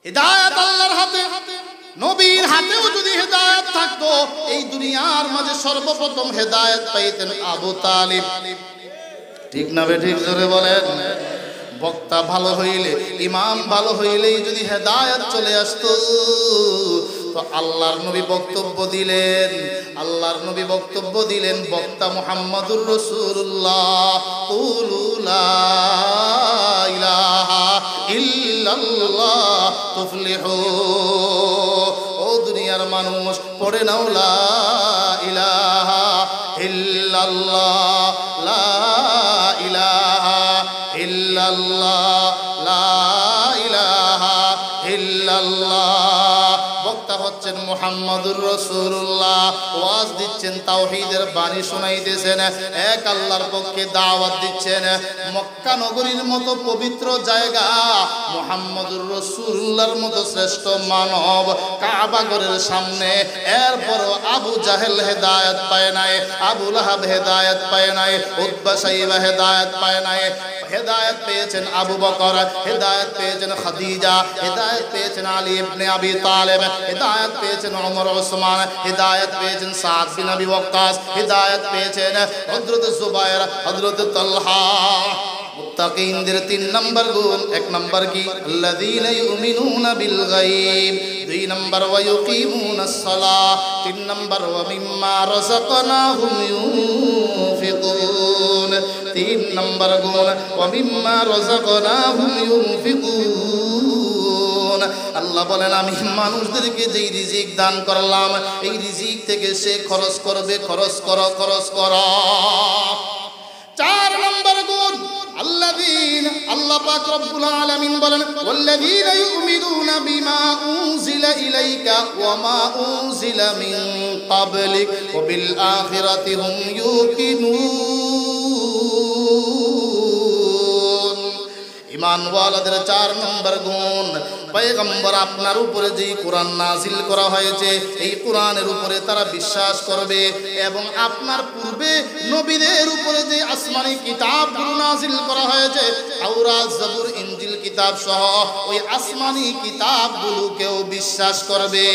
হিদায়াত আল্লাহর হাতে। নবীর হাতেও যদি হেদায়েত থাকতো, এই দুনিয়ার মাঝে সর্বপ্রথম হেদায়েত পাইতেন আবু তালিব। ঠিক না বে ঠিক? জোরে বলেন। বক্তা ভালো হইলে, ইমাম ভালো হইলেই যদি হেদায়েত চলে আসতো, তো আল্লাহর নবী বক্তব্য দিলেন, আল্লাহর নবী বক্তব্য দিলেন, বক্তা মুহাম্মাদুর রাসূলুল্লাহ, কুলু লা ইলাহা ইল্লাল্লাহ তুফলিহু। ও দুনিয়ার মানুষ, পড়ে নাও লা ইলাহা ইল্লাল্লাহ, লা ইলাহা ইল্লাল্লাহ, লা ইলাহা ইল্লাল্লাহ। বক্তা হচ্ছেন মুহাম্মাদুর রাসূলুল্লাহ, ওয়াজ দিচ্ছেন, তাওহীদের বাণী শোনাইতেছেন, এক আল্লাহর পক্ষে দাওয়াত দিচ্ছেন। মক্কা নগরীর মতো পবিত্র জায়গা, মুহাম্মাদুর রাসূলুল্লাহর মতো শ্রেষ্ঠ মানব কাবা ঘরের সামনে। এরপরও আবু জাহেল হেদায়েত পায় নাই, আবু লাহাব হেদায়েত পায় নাই, উতবা সাইবা হেদায়েত পায় নাই। হেদায়েত পেয়েছেন আবু বকর, হেদায়েত পেয়েছেন খাদিজা, হেদায়েত পেয়েছেন আলী ইবনে আবি তালেব, হেদায়েত পেয়েছেন ওমর ওসমান, হেদায়েত পেয়েছেন সাদ বিন আবি ওয়াক্কাস, হেদায়েত পেয়েছেন হযরত জুবায়ের, হযরত তালহা। মুত্তাকিনদের 3 নম্বর গুণ। 1 নম্বর কি? আল্লাযীনা ইউমিনুনা বিল গায়ব। 2 নম্বর ওয়া ইউকিমুনাস সালাহ। 3 নম্বর ওয়া মিম্মা রাযাকনাহুম ইউনফিকুন। 3 নম্বর গুণ ওয়া মিম্মা রাযাকনাহুম ইউনফিকুন। আল্লাহ বলেন, আমি মানুষদেরকে যেই রিজিক দান করলাম, এই রিজিক থেকে সে খরচ করবে, খরচ করো, খরচ করো। 4 নম্বর গুণ, আল্লাযীনা, আল্লাহ পাক রব্বুল আলামিন বলেন, ওয়াল্লাযীনা ইউমিনুনা বিমা উনজিলা ইলাইকা ওয়া মা উনজিলা মিন ক্বাবলিক ওয়া বিল আখিরাতি হুম ইউকিনুন। ঈমানওয়ালাদের 4 নম্বর গুণ, পয়গম্বর আপনার উপরে যেই কোরআন নাজিল করা হয়েছে, এই কোরআনের উপরে তারা বিশ্বাস করবে, এবং আপনার পূর্বে নবীদের উপরে যে আসমানি কিতাবগুলো নাজিল করা হয়েছে, তাওরাত, জাবুর, ইনজিল কিতাব সহ ওই আসমানি কিতাবগুলোকেও বিশ্বাস করবে।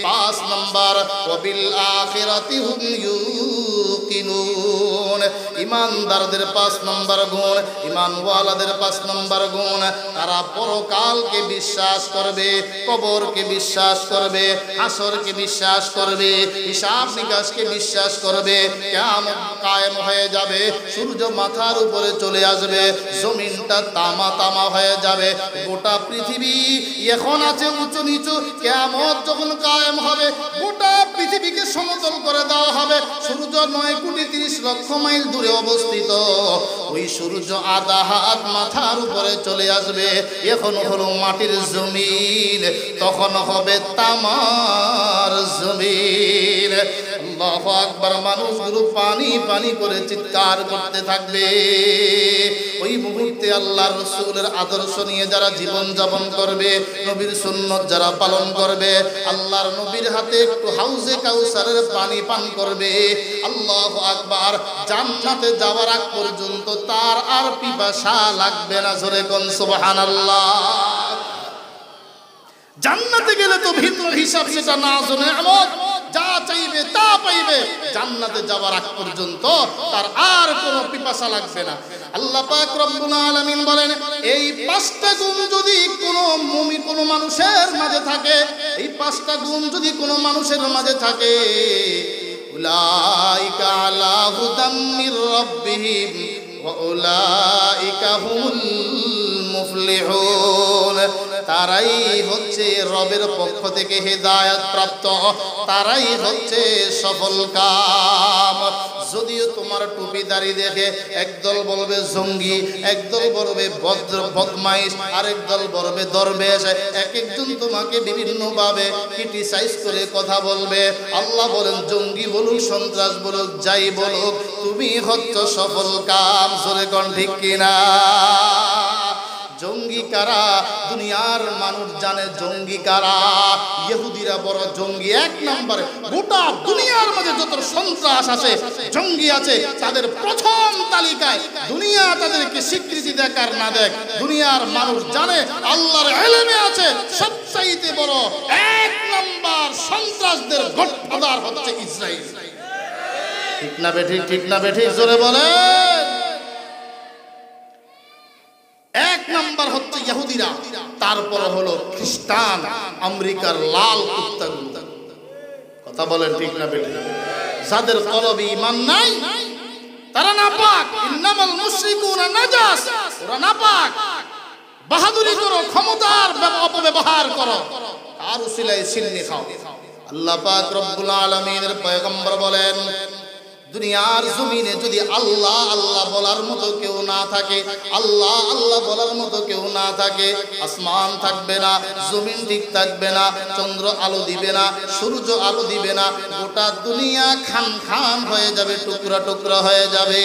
5 নম্বর, ওয়া বিল আখিরাতি হুম ইউকিনুন। ঈমানদারদের 5 নম্বর গুণ, ঈমানওয়ালাদের 5 নম্বর গুণ, তারা পরকালকে বিশ্বাস করবে, কবরকে বিশ্বাস করবে, হাসরকে বিশ্বাস করবে, হিসাব নিকাশকে বিশ্বাস করবে। কিয়ামত কায়েম হয়ে যাবে, সূর্য মাথার উপরে চলে আসবে, জমিনটা তামা তামা হয়ে যাবে, গোটা পৃথিবী এখন আছে উঁচু নিচু, কিয়ামত যখন কায়েম হবে, গোটা পৃথিবীকে সমতল করে দেওয়া হবে। সূর্য 9 কোটি 30 লক্ষ মাইল দূরে অবস্থিত, ওই সূর্য আধা হাত মাথার উপরে চলে আসবে। এখন হলো মাটির জমিন, তখন হবে তামার জমিন। আল্লাহু আকবার। মানুষগুলো পানি পানি করে চিৎকার করতে থাকবে। ওই মুহূর্তে আল্লাহর রাসূলের আদর্শ নিয়ে যারা জীবন যাপন করবে, নবীর সুন্নাত যারা পালন করবে, আল্লাহর নবীর হাতে একটু হাউজে কাউসারের পানি পান করবে, আল্লাহু আকবার, জান্নাতে যাওয়ার আগ পর্যন্ত তার আর পিপাসা লাগবে না। জোরে কোন সুবহানাল্লাহ। জান্নাতে গেলে তো ভিন্ন হিসাব, সেটা নাজ ও নেয়ামত, যা চাইবে তা পাইবে। জান্নাতে যাওয়ার আগ পর্যন্ত তার আর কোনো পিপাসা লাগবে না। আল্লাহ পাক রব্বুল আলামিন বলেন, এই 5টা গুণ যদি কোনো মানুষের মাঝে থাকে, এই 5টা গুণ যদি কোনো মানুষের মাঝে থাকে, উলাইকা আলা হুদাম মির রাব্বিহিম ওয়া উলাইকা হুমুল মুফলিহুন। তারাই হচ্ছে রবের পক্ষ থেকে হেদায়েত প্রাপ্ত, তারাই হচ্ছে সফল কাম। যদিও তোমার টুপি দাড়ি দেখে একদল বলবে জঙ্গি, একদল বলবে বদমাইশ, আরেক দল বলবে দরবেশ, এক একজন তোমাকে বিভিন্ন ভাবে ক্রিটিসাইজ করে কথা বলবে। আল্লাহ বলেন, জঙ্গি বলুক, সন্ত্রাস বলুক, যাই বলুক, তুমি হচ্ছ সফল কাম। জোরে কোন ঠিক কিনা? জঙ্গি কারা? দুনিয়ার মানুষ জানে জঙ্গি কারা। ইহুদিরা বড় জঙ্গি 1 নম্বরে। গোটা দুনিয়ার মধ্যে যত সন্ত্রাস আছে, জঙ্গি আছে, তাদের প্রথম তালিকায় দুনিয়া তাদেরকে স্বীকৃতি দেখ আর না দেখ, দুনিয়ার মানুষ জানে আল্লাহর ইলমে আছে সত্য করো, 1 নম্বর সন্ত্রাসদের গডফাদার হচ্ছে ইসরায়েল। ঠিক না বেঠিক? ঠিক না বেঠিক? জোরে বলেন। 1 নম্বর হচ্ছে ইহুদিরা, তারপর হলো খ্রিস্টান, আমেরিকার লাল কুত্তাগুলো। কথা বলেন ঠিক না বেঠিক? যাদের কলবে ঈমান নাই তারা নাপাক। ইন্নামাল মুশরিকুনা নাজাস, ওরা নাপাক। বাহাদুরি করো, ক্ষমতার অপব্যবহার করো, আর উসিলায় সিন্নি খাও। আল্লাহ পাক রব্বুল আলামিনের পয়গম্বর বলেন, দুনিয়ার জমিনে যদি আল্লাহ আল্লাহ বলার মতো কেউ না থাকে, আল্লাহ আল্লাহ বলার মতো কেউ না থাকে, আসমান থাকবে না, জমিন ঠিক থাকবে না, চন্দ্র আলো দিবে না, সূর্য আলো দিবে না, গোটা দুনিয়া খান খান হয়ে যাবে, টুকরা টুকরা হয়ে যাবে।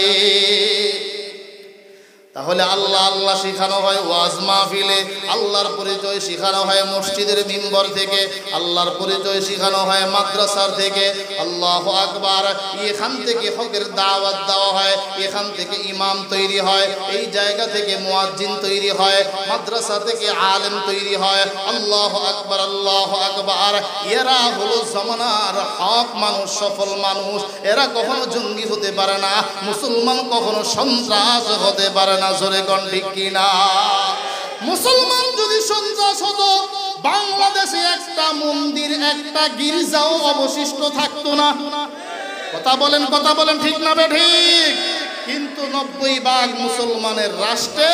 তাহলে আল্লাহ আল্লাহ শেখানো হয় ওয়াজ মাহফিলে, আল্লাহর পরিচয় শেখানো হয় মসজিদের মিম্বর থেকে, আল্লাহর পরিচয় শেখানো হয় মাদ্রাসার থেকে। আল্লাহু আকবার। এখান থেকে হকের দাওয়াত দেওয়া হয়, এখান থেকে ইমাম তৈরি হয়, এই জায়গা থেকে মুয়াজ্জিন তৈরি হয়, মাদ্রাসা থেকে আলেম তৈরি হয়। আল্লাহু আকবার, আল্লাহু আকবার। এরা হলো জামানার হক মানুষ, সফল মানুষ। এরা কখনো জঙ্গি হতে পারে না, মুসলমান কখনো সন্ত্রাস হতে পারে না। জোরে কোন ঠিক কিনা? মুসলমান যদি সন্ত্রাস হতো, বাংলাদেশে একটা মন্দির, একটা গির্জাও অবশিষ্ট থাকতো না। কথা বলেন, কথা বলেন, ঠিক না ঠিক? কিন্তু 90% মুসলমানের রাষ্ট্রে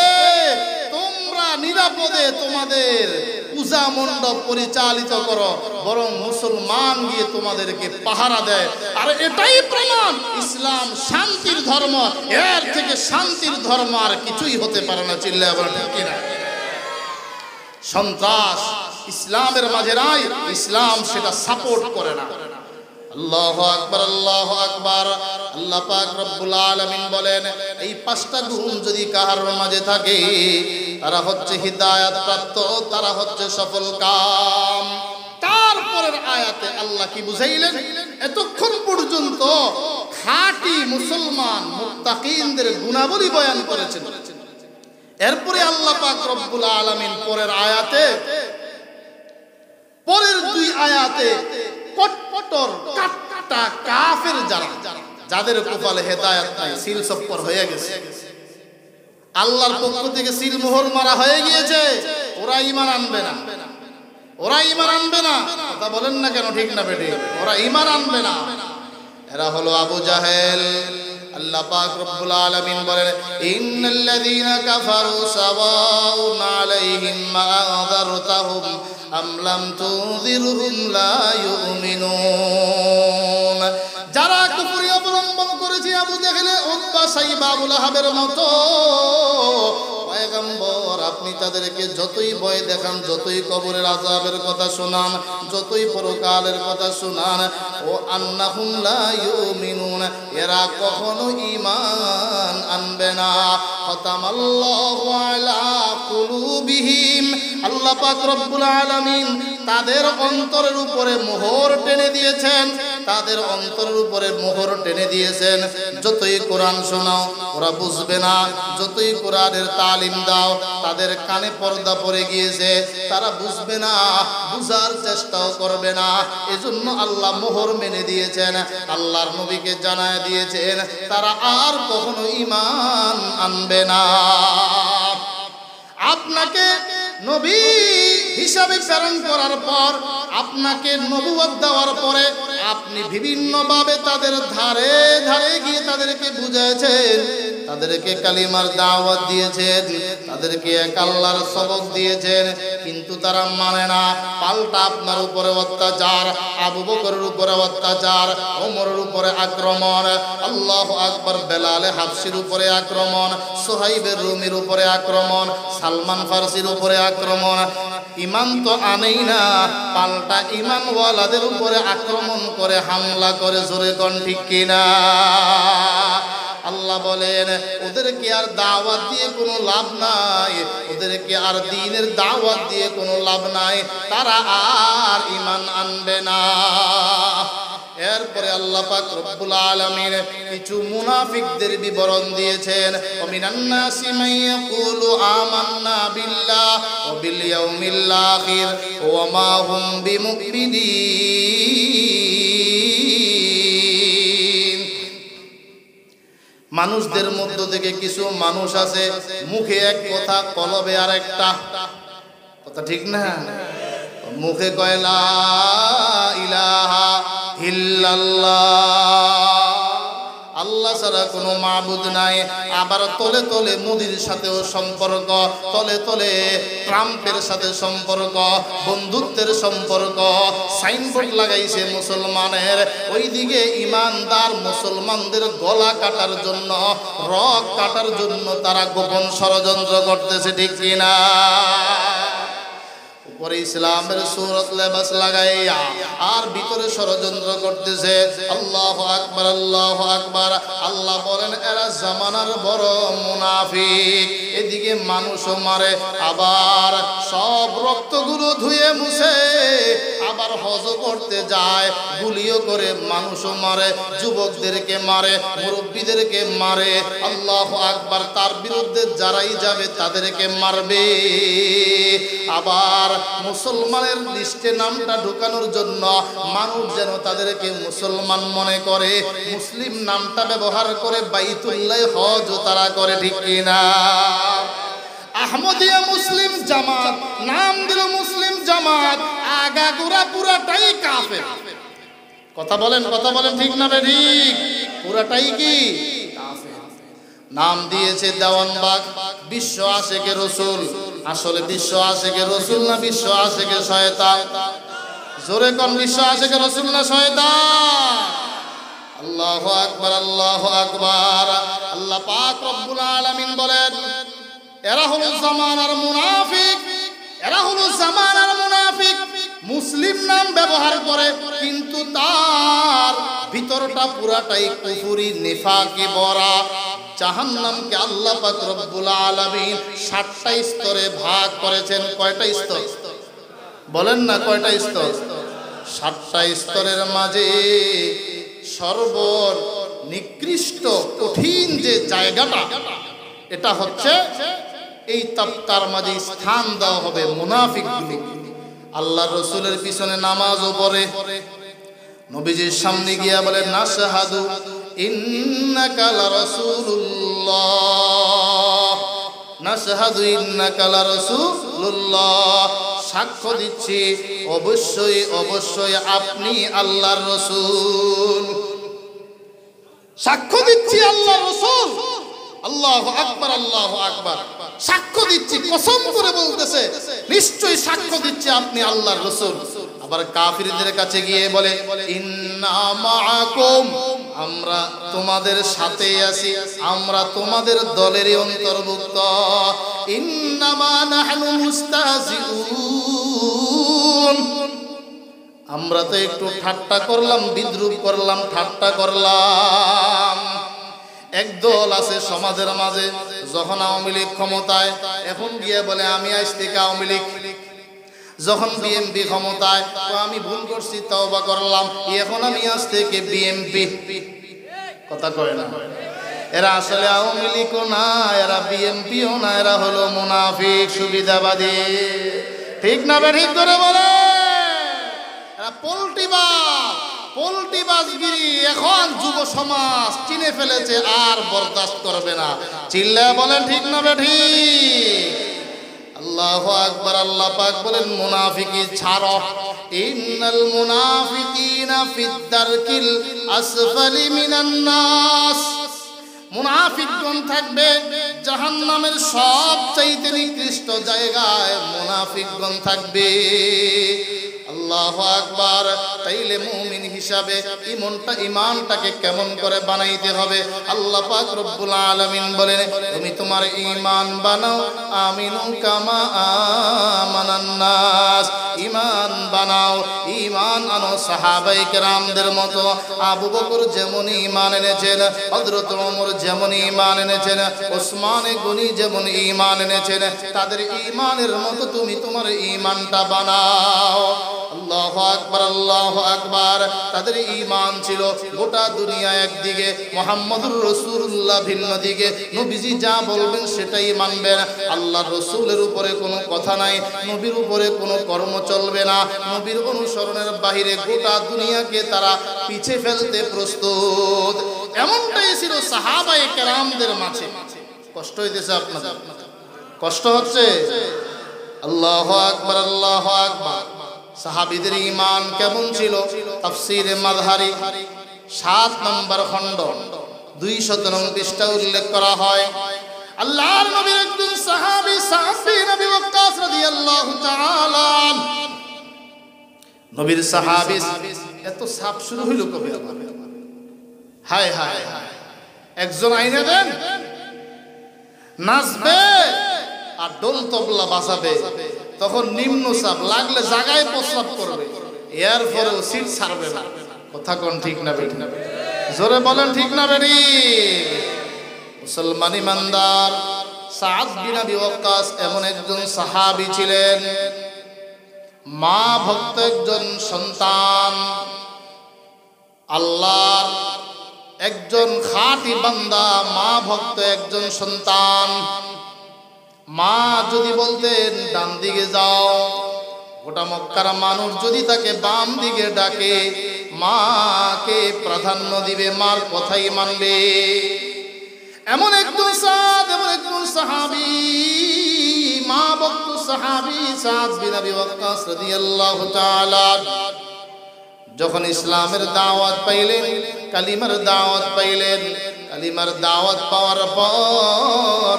তোমরা নিরাপদে তোমাদের পূজা মণ্ডপ পরিচালিত করো, বরং মুসলমান গিয়ে তোমাদেরকে পাহারা দেয়। আর এটাই প্রমাণ ইসলাম শান্তির ধর্ম। এর থেকে শান্তির ধর্ম আর কিছুই হতে পারে না। চিল্লায় বলেন ঠিক কিনা? সন্ত্রাস ইসলামের মাঝে নাই, ইসলাম সেটা সাপোর্ট করে না। আল্লাহু আকবার, আল্লাহু আকবার। আল্লাহ পাক রব্বুল আলামিন বলেন, এই 5টা গুণ যদি কাহার মাঝে থাকে, তারা হচ্ছে হিদায়াত প্রাপ্ত, তারা হচ্ছে সফল কাম। তারপরের আয়াতে আল্লাহ কি বুঝাইলেন? এতক্ষণ পর্যন্ত খাঁটি মুসলমান মুত্তাকিনদের গুণাবলী বয়ান করেছেন। এরপরে আল্লাহ পাক রব্বুল আলামিন পরের আয়াতে, পরের 2 আয়াতে কট্টর কাটা কাফের যারা, যাদের কপালে হেদায়েত নাই, সিল সপ্পর হয়ে গেছে, আল্লাহর পক্ষ থেকে সিল মোহর মারা হয়ে গিয়েছে, ওরা ঈমান আনবে না, ওরা ঈমান আনবে না। কথা বলেন না কেন? ঠিক না বেঠিক? ওরা ঈমান আনবে না। এরা হলো আবু জাহেল। আল্লাহ পাক রব্বুল আলামিন বলেন, ইন্নাল্লাযীনা কাফারু সাওয়াউন আলাইহিম মা আযরতাহুম আম লাম তুযিরহুম লা ইউমিনুন। যারা কুফরি অবলম্বন করেছে আবু জাহেলের, উতবা, সাইবা, আবু লাহাবের মতো, পয়গম্বর আপনি তাদেরকে যতই ভয় দেখান, যতই কবরের আযাবের কথা শোনান, যতই পরকালের কথা শোনান, ও আন্নাহুম লা ইউমিনুন, এরা কখনো ঈমান আনবে না। খাতামাল্লাহু আলা কুলুবিহিম, আল্লাহ পাক রব্বুল আলামিন তাদের অন্তরের উপরে মোহর টেনে দিয়েছেন, তাদের অন্তরের উপরে মোহর টেনে দিয়েছেন। যতই কোরআন শোনাও ওরা বুঝবে না, যতই কোরআনের তালিম দাও তাদের কানে পর্দা পড়ে গিয়েছে, তারা বুঝবে না, বুঝার চেষ্টাও করবে না। এজন্য আল্লাহ মোহর মেনে দিয়েছেন, আল্লাহর নবীকে জানায় দিয়েছেন, তারা আর কখনো ঈমান আনবে না। আপনাকে নবী হিসাবে প্রেরণ করার পর, আপনাকে নবুয়ত দেওয়ার পরে আপনি বিভিন্নভাবে তাদের ধারে ধারে গিয়ে তাদেরকে বুঝাইছেন, তাদেরকে কালিমার দাওয়াত দিয়েছেন, তাদেরকে এক আল্লাহর সবক দিয়েছেন, কিন্তু তারা মানে না। পাল্টা আপনার উপরে অত্যাচার, আবু বকরের উপরে অত্যাচার, ওমরের উপরে আক্রমণ, আল্লাহু আকবার, বেলালে হাবশির উপরে আক্রমণ, সুহাইবের রুমির উপরে আক্রমণ, সালমান ফারসির উপরে আক্রমণ। ঈমান তো আনেই না, পাল্টা ঈমানওয়ালাদের উপরে আক্রমণ করে, হামলা করে। জোরে কোন ঠিক কিনা? আল্লাহ বলেন, ওদেরকে আর দাওয়াত দিয়ে কোনো লাভ নাই, ওদেরকে আর দ্বীনের দাওয়াত দিয়ে কোনো লাভ নাই, তারা আর ঈমান আনবে না। এর এরপরে আল্লাহ পাক রব্বুল আলামিন কিছু মুনাফিকদের বিবরণ দিয়েছেন। ওমিনান নাসি মান ইয়াকুলু আমান্না বিল্লাহ ওয়া বিল ইয়াউমিল আখির ওয়া মা হুম বিমুমিনিন। মানুষদের মধ্য থেকে কিছু মানুষ আছে মুখে এক কথা কলবে আরেকটা কথা, ঠিক না? মুখে কয় লা ইলাহা ইল্লাল্লাহ, আল্লাহ ছাড়া কোনো মাবুদ নাই। আবার তলে তলে মোদির সাথেও সম্পর্ক, তলে তলে ট্রাম্পের সাথে সম্পর্ক, বন্ধুত্বের সম্পর্ক। সাইনবোর্ড লাগাইছে মুসলমানের, ওইদিকে ইমানদার মুসলমানদের গলা কাটার জন্য, রক কাটার জন্য তারা গোপন ষড়যন্ত্র করতেছে, ঠিক কিনা? উপরে ইসলামের সূরত লেবাস লাগাইয়া আর ভিতরে ষড়যন্ত্র করতেছে। আল্লাহু আকবার, আল্লাহু আকবার। আল্লাহ বলেন এরা জামানার বড় মুনাফিক। এদিকে মানুষও মারে, আবার সব রক্তগুলো ধুয়ে মুছে আবার হজ করতে যায়, গুলিও করে, মানুষও মারে, যুবকদেরকে মারে, মুরব্বীদেরকে মারে। আল্লাহু আকবার। তার বিরুদ্ধে যারাই যাবে তাদেরকে মারবে। আবার মুসলমানের লিস্টে নামটা ঢুকানোর জন্য মানুষ যেন তাদেরকে মুসলমান মনে করে, মুসলিম নামটা ব্যবহার করে বাইতুল্লাহ হজ তারা করে, ঠিক কিনা? আহমদিয়া মুসলিম জামাত নাম দিল মুসলিম জামাত, আগাগোড়া পুরাটাই কাফের। কথা বলেন, কথা বলেন, ঠিক না ঠিক? পুরাটাই কি কাফের। নাম দিয়েছে দেওয়ানবাগ বিশ্ব আশেকে রসুল। আসলে বিশ্ব আশেকে রসুল না বিশ্ব আশেকে শয়তান? জোরে কোন, বিশ্ব আশেকে রসুল না শয়তান? আল্লাহু আকবার, আল্লাহু আকবার। আল্লাহ পাক রব্বুল আলামিন বলেন এরা হলো জামানার মুনাফিক, এরা হলো জামানার মুনাফিক। মুসলিম নাম ব্যবহার করে কিন্তু তার ভিতরটা পুরাটাই কুফরি নিফাকে ভরা। জাহান্নামকে আল্লাহ পাক রব্বুল আলামিন ৭টা স্তরে ভাগ করেছেন। কয়টা স্তর বলেন না? কয়টা স্তর? ৭টা স্তরের মাঝে সর্বনিকৃষ্ট কঠিন যে জায়গাটা, এটা হচ্ছে এই তাবকার মাঝে স্থান দেওয়া হবে মুনাফিকগুলো। আল্লাহ রসুলের পিছনে নামাজও পড়ে, নবীজির সামনে গিয়া বলে নাশহাদু ইন্নাকা লারাসূলুল্লাহ, নাশহাদু ইন্নাকা লারাসূলুল্লাহ। সাক্ষ্য দিচ্ছি অবশ্যই অবশ্যই আপনি আল্লাহর রাসূল। সাক্ষ্য দিচ্ছি আল্লাহর রাসূল। আল্লাহু আকবার, আল্লাহু আকবার। সাক্ষ্য দিচ্ছি, কসম করে বলতেছে নিশ্চয়ই সাক্ষ্য দিচ্ছি আপনি আল্লাহর রাসূল। আবার কাফিরদের কাছে গিয়ে বলে ইন্না মাআকুম, আমরা তোমাদের সাথে আছি, আমরা তোমাদের দলেরই অন্তর্ভুক্ত। ইন্নামা নাহনু মুস্তাহজিউন, আমরা তো একটু ঠাট্টা করলাম, বিদ্রূপ করলাম, ঠাট্টা করলাম। একদল আছে সমাজের মাঝে, যখন আওয়ামী লীগ ক্ষমতায়, এখন গিয়ে বলে আমি আজ থেকে আওয়ামী লীগ। যখন বিএনপি ক্ষমতায়, তো আমি ভুল করছি, তওবা করলাম, এখন আমি আজ থেকে বিএনপি। কথা কয় না? এরা আসলে আওয়ামী লীগও না, এরা বিএনপিও না, এরা হলো মুনাফিক, সুবিধাবাদী। ঠিক না ঠিক করে বলে? এরা পোল্টিবাজগিরি এখন যুব সমাজ চিনে ফেলেছে, আর বরদাস্ত করবে না। চিল্লায় বলেন ঠিক না ঠিক? আল্লাহু আকবার। আল্লাহ পাক বলেন মুনাফিকি ছাড়ো, ইন্নাল মুনাফিকিনা ফিদ দারকিল আসফালি মিনান নাস। মুনাফিকগণ থাকবে জাহান্নামের সবচাইতে নিকৃষ্ট জায়গায়, মুনাফিকগণ থাকবে। আল্লাহু আকবার। তাইলে মুমিন হিসাবে ইমানটাকে কেমন করে বানাইতে হবে? আল্লাহ পাক রব্বুল আলামিন বলেন তুমি তোমার ঈমান বানাও, আমিনু কামা আমানান নাস। ঈমান বানাও, ঈমান আনো সাহাবায়ে কেরামদের মতো। আবু বকর যেমন ঈমান এনেছেন, হযরত ওমর যেমন ঈমান এনেছেন, ওসমান গনি যেমন ঈমান এনেছেন, তাদের ঈমানের মতো তুমি তোমার ঈমানটা বানাও। আল্লাহ আল্লাহু আকবার, আল্লাহু আকবার। তাদের ঈমান ছিল গোটা দুনিয়া একদিকে, মুহাম্মদুর রাসূলুল্লাহ ভিন্ন দিকে। নবীজি যা বলবেন সেটাই মানবেন। আল্লাহর রাসূলের উপরে কোনো কথা নাই, নবীর উপরে কোনো কর্ম চলবে না। নবীর অনুসরণের বাহিরে গোটা দুনিয়াকে তারা পিছে ফেলতে প্রস্তুত। এমনটাই ছিল সাহাবায়ে কেরামদের মাঝে। কষ্ট হইতেছে আপনাদের? কষ্ট হচ্ছে? আল্লাহু আকবার, আল্লাহু আকবার। সাহাবীদের ঈমান কেমন ছিল? তাফসীরে মাযহারি ৭ নম্বর খণ্ড ২০০ পৃষ্ঠা উল্লেখ করা হয়, আল্লাহর নবীর একজন সাহাবী সাদ বিন আবি ওয়াক্কাস রাদিয়াল্লাহু তাআলা, নবীর সাহাবী। এত সাপ শুরু হইল কবে? হায় হায় হায়, একজন আইনা দেন, নাচবে আর ডোল তবলা বাজাবে, তখন নিম্ন চাপ লাগলে জায়গায় প্রস্রাব করবে, এরপরেও সিট ছাড়বে না। কথা কোন ঠিক না বেঠিক? জোরে বলেন ঠিক না বেঠিক? মুসলমান ইমানদার সাদ বিন আবি ওয়াক্কাস এমন একজন সাহাবী ছিলেন, মা ভক্ত একজন সন্তান, আল্লাহর একজন খাঁটি বান্দা, মা ভক্ত একজন সন্তান। মা যদি বলতেন ডান দিকে যাও, গোটা মক্কার মানুষ যদি তাকে বাম দিকে ডাকে, মাকে প্রাধান্য দিবে, মার কথাই মানবে। এমন একজন সাদ, এমন একজন সাহাবী, মা ভক্ত সাহাবী সাদ বিন আবি ওয়াক্কাস রাদিয়াল্লাহু তাআলা যখন ইসলামের দাওয়াত পাইলেন, কালিমার দাওয়াত পাইলেন, কালিমার দাওয়াত পাওয়ার পর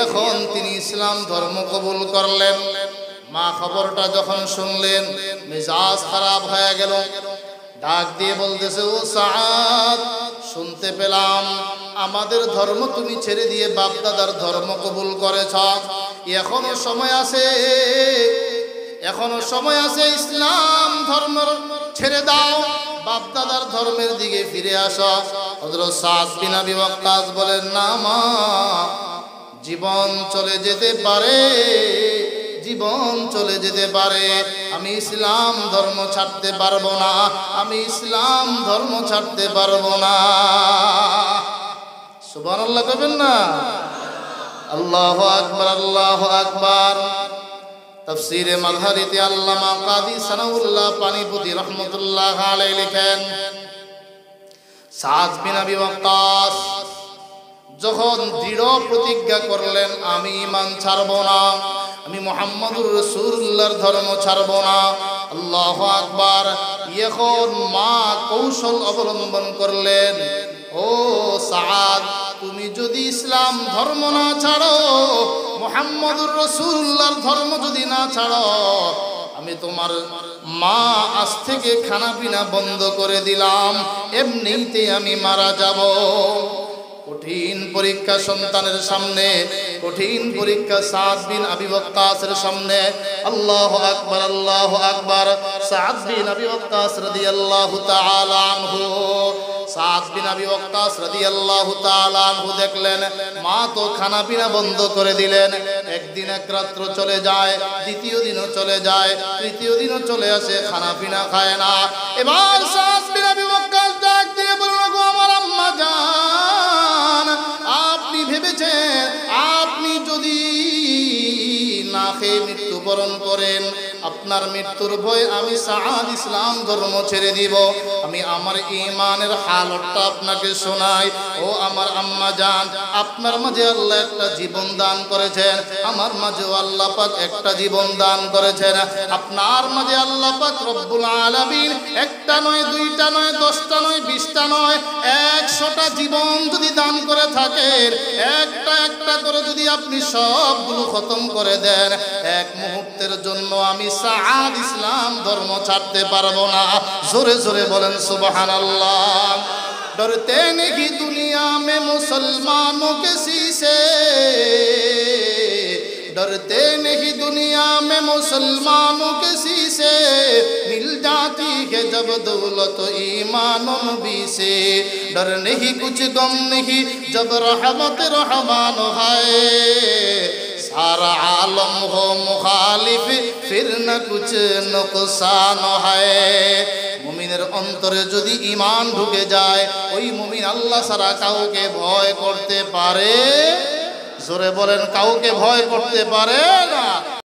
এখন তিনি ইসলাম ধর্ম কবুল করলেন। মা খবরটা যখন শুনলেন, মেজাজ খারাপ হয়ে গেল, ডাক দিয়ে বলতেছে, ও সাদ, শুনতে পেলাম আমাদের ধর্ম তুমি ছেড়ে দিয়ে বাপ দাদার ধর্ম কবুল করেছ। এখনো সময় আছে, এখনো সময় আছে, ইসলাম ধর্ম ছেড়ে দাও, বাপ দাদার ধর্মের দিকে ফিরে আসো। হযরত সাদ বিন আবি ওয়াক্কাস বলেন, না মা, জীবন চলে যেতে পারে, জীবন চলে যেতে পারে, আমি ইসলাম ধর্ম ছাড়তে পারবো না, আমি ইসলাম ধর্ম ছাড়তে পারবো না। সুবহানাল্লাহ কইবেন না? আল্লাহু আকবার, আল্লাহু আকবার। তাফসীরে মাযহারিতে আল্লামা কাদি সানাউল্লাহ পানিপতি রাহমাতুল্লাহ আলাইহি লিখেন, সাদ বিন আবি ওয়াক্কাস যখন দৃঢ় প্রতিজ্ঞা করলেন, আমি ঈমান ছাড়ব না, আমি মুহাম্মদুর রাসূলুল্লাহর ধর্ম ছাড়ব না, আল্লাহু আকবার। এখন মা কৌশল অবলম্বন করলেন, ও সাদ, তুমি যদি ইসলাম ধর্ম না ছাড়ো, মুহাম্মদুর রাসূলুল্লাহর ধর্ম যদি না ছাড়ো, আমি তোমার মা আজ থেকে খানা পিনা বন্ধ করে দিলাম, এমনিতে আমি মারা যাব। কঠিন পরীক্ষা সন্তানের সামনে, কঠিন পরীক্ষা সাদ বিন আবি ওয়াক্কাসের সামনে। আল্লাহু আকবার, আল্লাহু আকবার। সাদ বিন আবি ওয়াক্কাস রাদিয়াল্লাহু তাআলা আনহু, সাদ বিন আবি ওয়াক্কাস রাদিয়াল্লাহু তাআলা আনহু দেখলেন মা তো খানা পিনা বন্ধ করে দিলেন। একদিন এক রাত্র চলে যায়, দ্বিতীয় দিনও চলে যায়, তৃতীয় দিনও চলে আসে, খানা পিনা খায় না। এবার সাদ বিন আবি ওয়াক্কাস ডাক দিয়ে বলল, গো আমার আম্মা জান, আপনি ভেবেছেন আপনি যদি না খেয়ে মৃত্যুবরণ করেন, আপনার মৃত্যুর ভয়ে আমি সাদ ইসলাম ধর্ম ছেড়ে দিব। আমি আমার ঈমানের হালতটা আপনাকে শোনাই। ও আমার আম্মা জান, আপনার মাঝে আল্লাহ একটা জীবন দান করেছেন, আমার মাঝেও আল্লাহ পাক একটা জীবন দান করেছেন। আপনার মাঝে আল্লাহ পাক রব্বুল আলামিন একটা নয়, দুইটা নয়, 10টা নয়, 20টা নয়, 100টা জীবন যদি দান করে থাকেন, একটা একটা করে যদি আপনি সবগুলো খতম করে দেন, এক মুহূর্তের জন্য আমি সাদ ইসলাম ধর্ম ছাড়তে পারবো না। জোরে জোরে বলেন সুবহানাল্লাহ। डरते नहीं दुनिया में मुसलमानों के शीशे, डरते नहीं दुनिया में मुसलमानों के शीशे, मिल जाती है जब दौलत ईमान नबी से, डर नहीं कुछ गम नहीं जब रहमत रहमान है, सारा आलम हो मुखालिफ फिर न कुछ नुकसान है। মুমিনের অন্তরে যদি ঈমান ঢুকে যায়, ওই মুমিন আল্লাহ ছাড়া কাউকে ভয় করতে পারে? জোরে বলেন, কাউকে ভয় করতে পারে না।